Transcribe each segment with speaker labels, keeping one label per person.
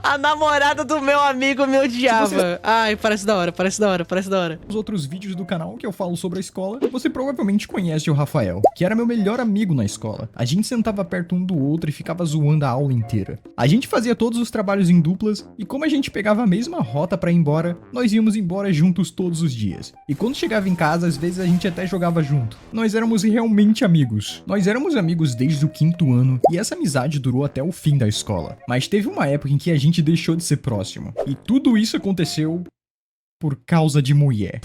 Speaker 1: A namorada do meu amigo me odiava. Ai, parece da hora, parece da hora, parece da hora.
Speaker 2: Os outros vídeos do canal que eu falo sobre a escola, você provavelmente conhece o Rafael, que era meu melhor amigo na escola. A gente sentava perto um do outro e ficava zoando a aula inteira. A gente fazia todos os trabalhos em duplas e como a gente pegava a mesma rota pra ir embora, nós íamos embora juntos todos os dias. E quando chegava em casa, às vezes a gente até jogava junto. Nós éramos realmente amigos. Nós éramos amigos desde o 5º ano e essa amizade durou até o fim da escola. Mas teve uma época em que a gente deixou de ser próximo. E tudo isso aconteceu por causa de mulher.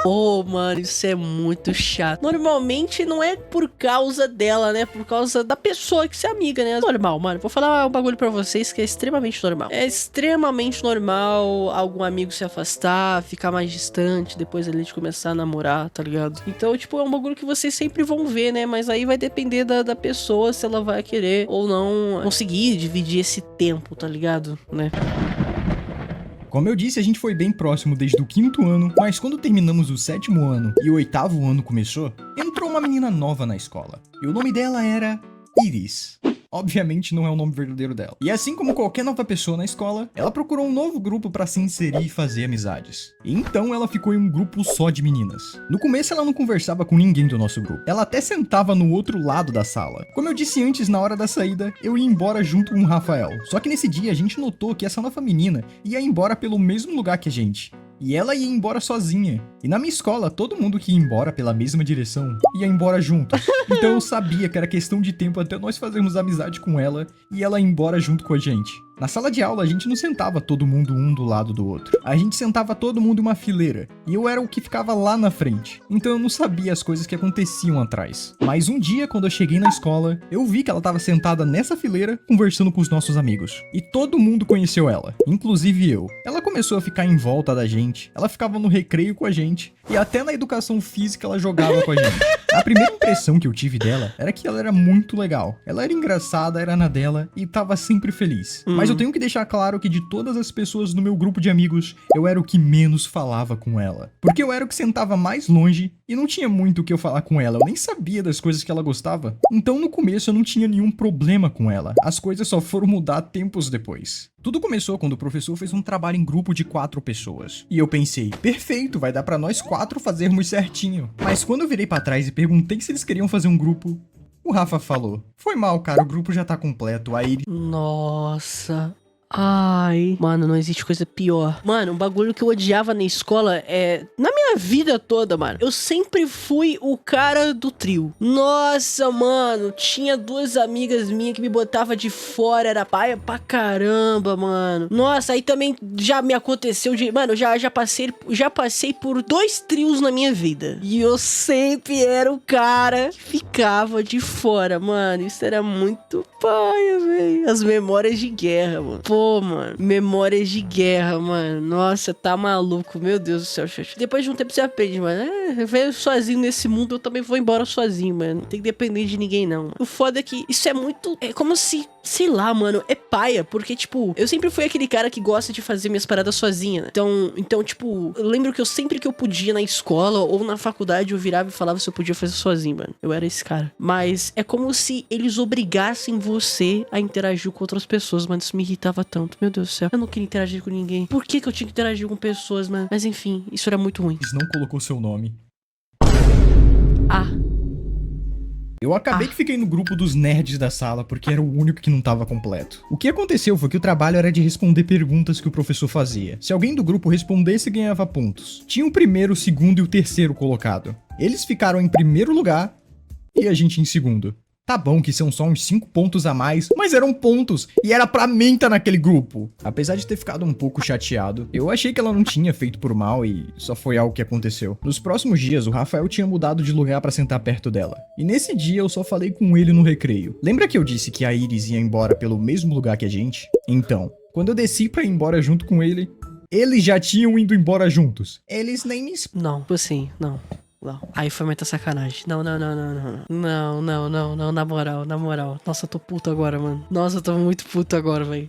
Speaker 1: Ô, mano, isso é muito chato. Normalmente não é por causa dela, né? Por causa da pessoa que se é amiga, né? Normal, mano. Vou falar um bagulho pra vocês que é extremamente normal. É extremamente normal algum amigo se afastar, ficar mais distante, depois ali de começar a namorar, tá ligado? Então, tipo, é um bagulho que vocês sempre vão ver, né? Mas aí vai depender da pessoa se ela vai querer ou não conseguir dividir esse tempo, tá ligado? Né?
Speaker 2: Como eu disse, a gente foi bem próximo desde o 5º ano, mas quando terminamos o 7º ano e o 8º ano começou, entrou uma menina nova na escola. E o nome dela era Iris. Obviamente não é o nome verdadeiro dela. E assim como qualquer nova pessoa na escola, ela procurou um novo grupo pra se inserir e fazer amizades. E então ela ficou em um grupo só de meninas. No começo ela não conversava com ninguém do nosso grupo. Ela até sentava no outro lado da sala. Como eu disse antes, na hora da saída, eu ia embora junto com o Rafael. Só que nesse dia a gente notou que essa nova menina ia embora pelo mesmo lugar que a gente. E ela ia embora sozinha. E na minha escola, todo mundo que ia embora pela mesma direção ia embora junto. Então eu sabia que era questão de tempo até nós fazermos amizade com ela e ela ir embora junto com a gente. Na sala de aula, a gente não sentava todo mundo um do lado do outro. A gente sentava todo mundo em uma fileira. E eu era o que ficava lá na frente. Então eu não sabia as coisas que aconteciam atrás. Mas um dia, quando eu cheguei na escola, eu vi que ela estava sentada nessa fileira, conversando com os nossos amigos. E todo mundo conheceu ela, inclusive eu. Ela começou a ficar em volta da gente. Ela ficava no recreio com a gente. E até na educação física ela jogava com a gente. A primeira impressão que eu tive dela era que ela era muito legal. Ela era engraçada, era na dela e tava sempre feliz. Mas eu tenho que deixar claro que de todas as pessoas no meu grupo de amigos, eu era o que menos falava com ela. Porque eu era o que sentava mais longe e não tinha muito o que eu falar com ela. Eu nem sabia das coisas que ela gostava. Então no começo eu não tinha nenhum problema com ela. As coisas só foram mudar tempos depois. Tudo começou quando o professor fez um trabalho em grupo de 4 pessoas. E eu pensei, perfeito, vai dar pra nós 4 fazermos certinho. Mas quando eu virei pra trás e perguntei se eles queriam fazer um grupo, o Rafa falou, foi mal, cara, o grupo já tá completo, aí...
Speaker 1: Nossa... Ai, mano, não existe coisa pior. Mano, um bagulho que eu odiava na escola é... Na minha vida toda, mano, eu sempre fui o cara do trio. Nossa, mano, tinha 2 amigas minhas que me botava de fora, era paia pra caramba, mano. Nossa, aí também já me aconteceu de... Mano, já passei por 2 trios na minha vida. E eu sempre era o cara que ficava de fora, mano. Isso era muito paia, velho. As memórias de guerra, mano. Pô, mano, memórias de guerra, mano. Nossa, tá maluco, meu Deus do céu. Depois de um tempo você aprende, mano. Eu venho sozinho nesse mundo, eu também vou embora sozinho, mano. Não tem que depender de ninguém, não, mano. O foda é que isso é muito... É como se... Sei lá, mano, é paia, porque, tipo, eu sempre fui aquele cara que gosta de fazer minhas paradas sozinha, né? Então, tipo, eu lembro que sempre que eu podia na escola ou na faculdade, eu virava e falava se eu podia fazer sozinho, mano. Eu era esse cara. Mas é como se eles obrigassem você a interagir com outras pessoas, mano. Isso me irritava tanto. Meu Deus do céu. Eu não queria interagir com ninguém. Por que eu tinha que interagir com pessoas, mano? Mas enfim, isso era muito ruim.
Speaker 2: Não colocou seu nome.
Speaker 1: Ah.
Speaker 2: Eu acabei que fiquei no grupo dos nerds da sala porque era o único que não tava completo. O que aconteceu foi que o trabalho era de responder perguntas que o professor fazia. Se alguém do grupo respondesse, ganhava pontos. Tinha o primeiro, o segundo e o terceiro colocado. Eles ficaram em primeiro lugar e a gente em segundo. Tá bom que são só uns 5 pontos a mais, mas eram pontos, e era pra mim estar naquele grupo. Apesar de ter ficado um pouco chateado, eu achei que ela não tinha feito por mal e só foi algo que aconteceu. Nos próximos dias, o Rafael tinha mudado de lugar pra sentar perto dela. E nesse dia eu só falei com ele no recreio. Lembra que eu disse que a Iris ia embora pelo mesmo lugar que a gente? Então, quando eu desci pra ir embora junto com ele, eles já tinham ido embora juntos. Eles nem me...
Speaker 1: Não, assim, não. Não. Aí foi muita sacanagem. Não, na moral. Nossa, eu tô puto agora, mano. Nossa, eu tô muito puto agora, velho.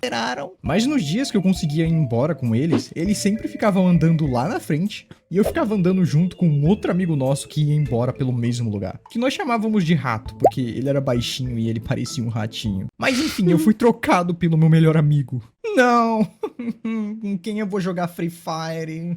Speaker 2: Mas nos dias que eu conseguia ir embora com eles, eles sempre ficavam andando lá na frente E eu ficava andando junto com um outro amigo nosso que ia embora pelo mesmo lugar, que nós chamávamos de Rato, porque ele era baixinho e ele parecia um ratinho. Mas enfim, eu fui trocado pelo meu melhor amigo. Não! Com quem eu vou jogar Free Fire?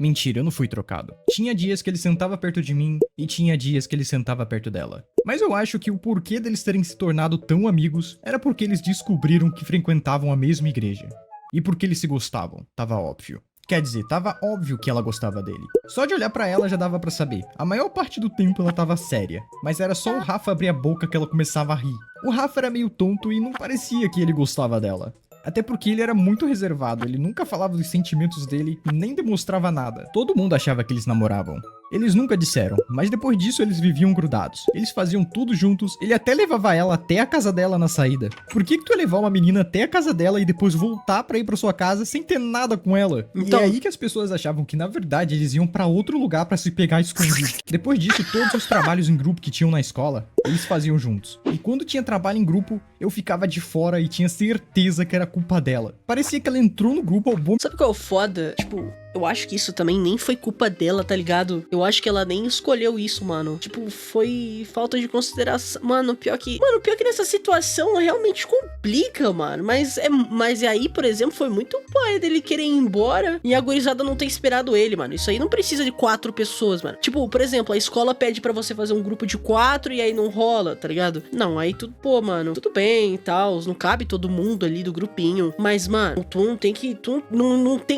Speaker 2: Mentira, eu não fui trocado. Tinha dias que ele sentava perto de mim e tinha dias que ele sentava perto dela. Mas eu acho que o porquê deles terem se tornado tão amigos era porque eles descobriram que frequentavam a mesma igreja. E porque eles se gostavam, tava óbvio. Quer dizer, tava óbvio que ela gostava dele. Só de olhar pra ela já dava pra saber. A maior parte do tempo ela tava séria, mas era só o Rafa abrir a boca que ela começava a rir. O Rafa era meio tonto e não parecia que ele gostava dela. Até porque ele era muito reservado, ele nunca falava dos sentimentos dele, nem demonstrava nada. Todo mundo achava que eles namoravam. Eles nunca disseram, mas depois disso eles viviam grudados. Eles faziam tudo juntos, ele até levava ela até a casa dela na saída. Por que tu ia levar uma menina até a casa dela e depois voltar pra ir pra sua casa sem ter nada com ela? Então... E é aí que as pessoas achavam que na verdade eles iam pra outro lugar pra se pegar escondido. Depois disso, todos os trabalhos em grupo que tinham na escola, eles faziam juntos. E quando tinha trabalho em grupo, eu ficava de fora e tinha certeza que era culpa dela. Parecia que ela entrou no grupo ao bom...
Speaker 1: Sabe qual é o foda? Tipo... Eu acho que isso também nem foi culpa dela, tá ligado? Eu acho que ela nem escolheu isso, mano. Tipo, foi falta de consideração. Mano, pior que nessa situação realmente complica, mano. Mas aí, por exemplo, foi muito pai dele querer ir embora e a gurizada não ter esperado ele, mano. Isso aí não precisa de 4 pessoas, mano. Tipo, por exemplo, a escola pede pra você fazer um grupo de 4 e aí não rola, tá ligado? Não, aí tudo, pô, mano, tudo bem e tal. Não cabe todo mundo ali do grupinho. Mas, mano, tu não tem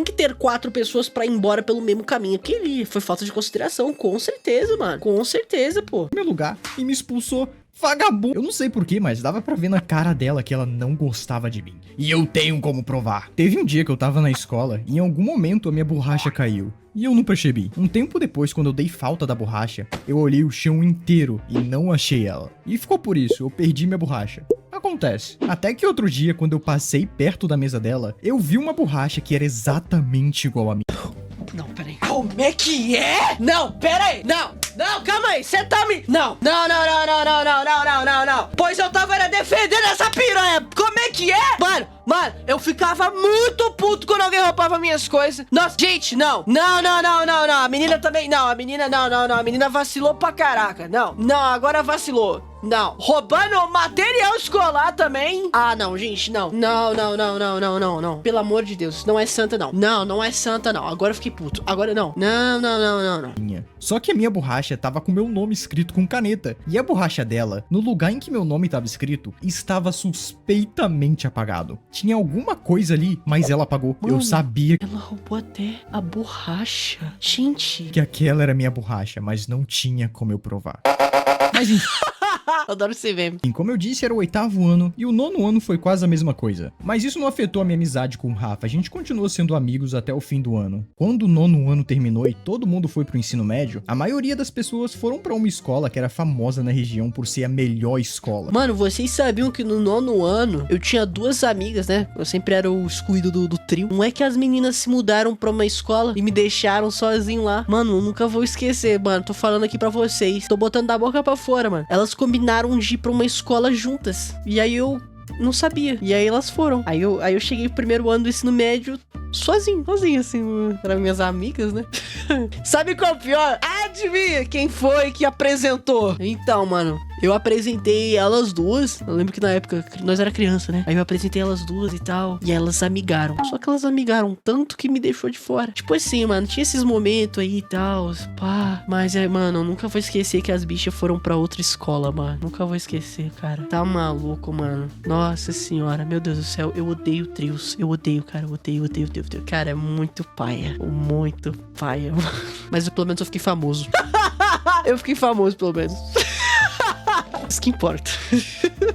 Speaker 1: que ter 4 pessoas pra ir embora pelo mesmo caminho que ele. Foi falta de consideração, com certeza, mano. Com certeza, pô.
Speaker 2: Meu lugar e me expulsou. Vagabundo. Eu não sei porquê, mas dava pra ver na cara dela que ela não gostava de mim. E eu tenho como provar. Teve um dia que eu tava na escola e em algum momento a minha borracha caiu. E eu não percebi. Um tempo depois, quando eu dei falta da borracha, eu olhei o chão inteiro e não achei ela. E ficou por isso, eu perdi minha borracha. Acontece. Até que outro dia, quando eu passei perto da mesa dela, eu vi uma borracha que era exatamente igual a minha.
Speaker 1: Não, peraí. Como é que é? Não, peraí. Não, calma aí. Você tá me... Não. Pois eu tava defendendo essa piranha. Como é que é? Mano, eu ficava muito puto quando alguém roubava minhas coisas. Nossa, gente, não. A menina também, não. A menina vacilou pra caraca. Não, agora vacilou. Não, roubando material escolar também. Ah, não, gente, não. Não. Pelo amor de Deus, não é santa, não. Não é santa, não. Agora eu fiquei puto. Agora não. Não.
Speaker 2: Só que a minha borracha tava com meu nome escrito com caneta. E a borracha dela, no lugar em que meu nome tava escrito, estava suspeitamente apagado. Tinha alguma coisa ali, mas ela apagou. Mano, eu sabia.
Speaker 1: Ela roubou até a borracha. Gente.
Speaker 2: Que aquela era minha borracha, mas não tinha como eu provar. Mas enfim.
Speaker 1: Adoro esse meme.
Speaker 2: Como eu disse, era o 8º ano e o 9º ano foi quase a mesma coisa. Mas isso não afetou a minha amizade com o Rafa, a gente continuou sendo amigos até o fim do ano. Quando o 9º ano terminou e todo mundo foi pro ensino médio, a maioria das pessoas foram pra uma escola que era famosa na região por ser a melhor escola.
Speaker 1: Mano, vocês sabiam que no 9º ano eu tinha 2 amigas, né? Eu sempre era o excluído do trio. Não é que as meninas se mudaram pra uma escola e me deixaram sozinho lá. Mano, eu nunca vou esquecer, mano. Tô falando aqui pra vocês. Tô botando da boca pra fora, mano. Elas combinaram de ir pra uma escola juntas. E aí eu não sabia. E aí elas foram. Aí eu cheguei pro primeiro ano do ensino médio sozinho, assim, eram minhas amigas, né? Sabe qual é o pior? Adivinha quem foi que apresentou? Então, mano, eu apresentei elas duas. Eu lembro que na época nós era criança, né? Aí eu apresentei elas duas e tal. E elas amigaram. Só que elas amigaram tanto que me deixou de fora. Tipo assim, mano, tinha esses momentos aí e tal. Pá. Mas, mano, eu nunca vou esquecer que as bichas foram pra outra escola, mano. Nunca vou esquecer, cara. Tá maluco, mano. Nossa senhora, meu Deus do céu. Eu odeio trios. Eu odeio, cara. Eu odeio. Cara, é muito paia. Muito paia. Mas pelo menos eu fiquei famoso. Eu fiquei famoso, pelo menos. Isso que importa.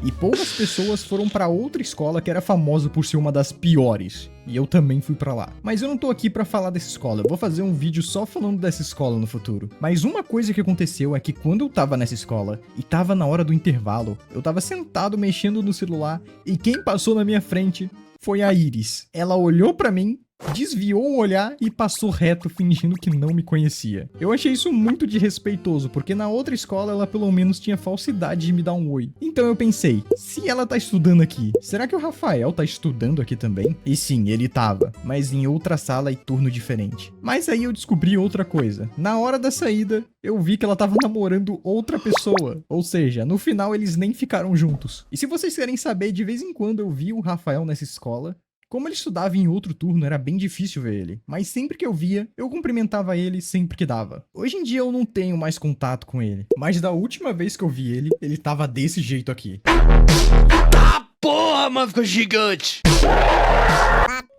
Speaker 2: E poucas pessoas foram pra outra escola que era famosa por ser uma das piores. E eu também fui pra lá. Mas eu não tô aqui pra falar dessa escola. Eu vou fazer um vídeo só falando dessa escola no futuro. Mas uma coisa que aconteceu é que quando eu tava nessa escola e tava na hora do intervalo, eu tava sentado mexendo no celular e quem passou na minha frente foi a Iris. Ela olhou pra mim desviou o olhar e passou reto fingindo que não me conhecia. Eu achei isso muito desrespeitoso, porque na outra escola ela pelo menos tinha falsidade de me dar um oi. Então eu pensei, se ela tá estudando aqui, será que o Rafael tá estudando aqui também? E sim, ele tava, mas em outra sala e turno diferente. Mas aí eu descobri outra coisa. Na hora da saída, eu vi que ela tava namorando outra pessoa. Ou seja, no final eles nem ficaram juntos. E se vocês querem saber, de vez em quando eu vi o Rafael nessa escola. Como ele estudava em outro turno, era bem difícil ver ele. Mas sempre que eu via, eu cumprimentava ele sempre que dava. Hoje em dia eu não tenho mais contato com ele. Mas da última vez que eu vi ele, ele tava desse jeito aqui.
Speaker 1: Porra, mano, ficou gigante.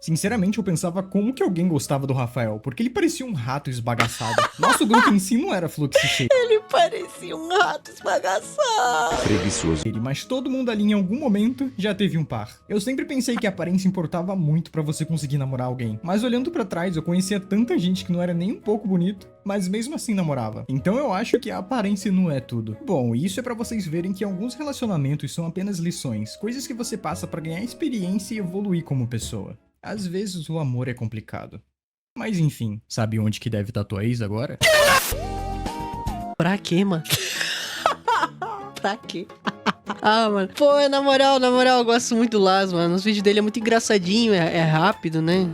Speaker 2: Sinceramente, eu pensava como que alguém gostava do Rafael, porque ele parecia um rato esbagaçado. Nosso grupo em si não era fluxo cheio.
Speaker 1: Ele parecia um rato esbagaçado.
Speaker 3: Preguiçoso.
Speaker 2: Mas todo mundo ali em algum momento já teve um par. Eu sempre pensei que a aparência importava muito pra você conseguir namorar alguém. Mas olhando pra trás, eu conhecia tanta gente que não era nem um pouco bonito, mas mesmo assim namorava. Então eu acho que a aparência não é tudo. Bom, isso é pra vocês verem que alguns relacionamentos são apenas lições, coisas que você passa pra ganhar experiência e evoluir como pessoa. Às vezes o amor é complicado. Mas enfim, sabe onde que deve estar tua ex agora?
Speaker 1: Pra quê, mano? Pra quê? Ah, mano. Pô, na moral, eu gosto muito do Laz, mano. Os vídeos dele é muito engraçadinho, é rápido, né?